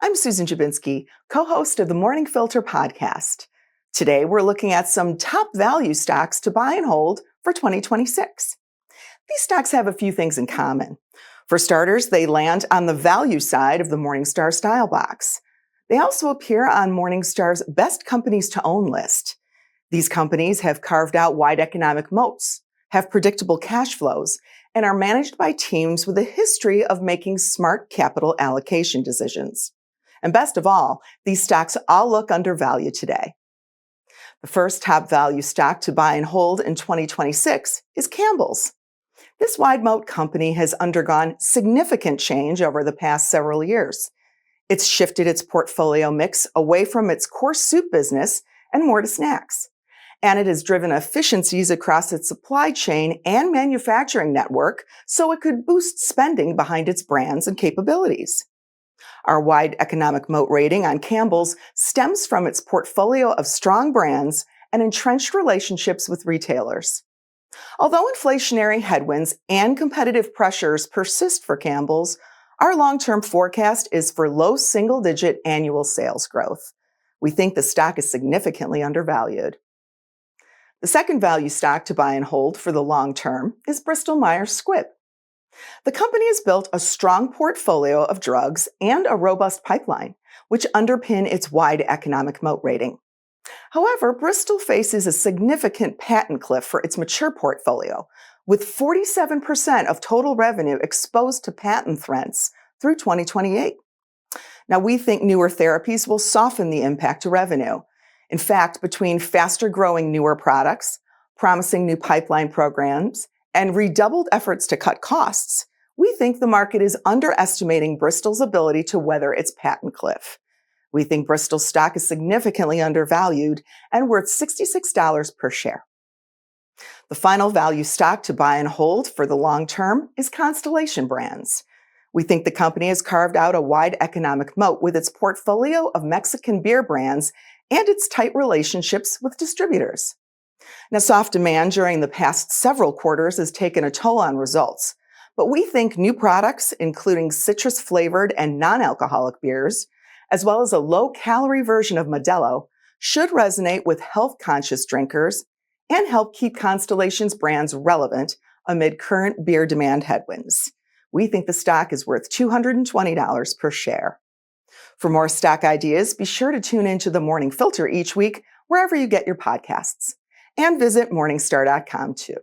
I'm Susan Jabinski, co-host of the Morning Filter podcast. Today, we're looking at some top value stocks to buy and hold for 2026. These stocks have a few things in common. For starters, they land on the value side of the Morningstar style box. They also appear on Morningstar's Best Companies to Own list. These companies have carved out wide economic moats, have predictable cash flows, and are managed by teams with a history of making smart capital allocation decisions. And best of all, these stocks all look undervalued today. The first top value stock to buy and hold in 2026 is Campbell's. This wide moat company has undergone significant change over the past several years. It's shifted its portfolio mix away from its core soup business and more to snacks. And it has driven efficiencies across its supply chain and manufacturing network so it could boost spending behind its brands and capabilities. Our wide economic moat rating on Campbell's stems from its portfolio of strong brands and entrenched relationships with retailers. Although inflationary headwinds and competitive pressures persist for Campbell's, our long-term forecast is for low single-digit annual sales growth. We think the stock is significantly undervalued. The second value stock to buy and hold for the long term is Bristol-Myers Squibb. The company has built a strong portfolio of drugs and a robust pipeline, which underpin its wide economic moat rating. However, Bristol faces a significant patent cliff for its mature portfolio, with 47% of total revenue exposed to patent threats through 2028. Now, we think newer therapies will soften the impact to revenue. In fact, between faster-growing newer products, promising new pipeline programs, and redoubled efforts to cut costs, we think the market is underestimating Bristol's ability to weather its patent cliff. We think Bristol stock is significantly undervalued and worth $66 per share. The final value stock to buy and hold for the long term is Constellation Brands. We think the company has carved out a wide economic moat with its portfolio of Mexican beer brands and its tight relationships with distributors. Now, soft demand during the past several quarters has taken a toll on results, but we think new products, including citrus-flavored and non-alcoholic beers, as well as a low-calorie version of Modelo, should resonate with health-conscious drinkers and help keep Constellation's brands relevant amid current beer demand headwinds. We think the stock is worth $220 per share. For more stock ideas, be sure to tune into the Morning Filter each week, wherever you get your podcasts. And visit Morningstar.com too.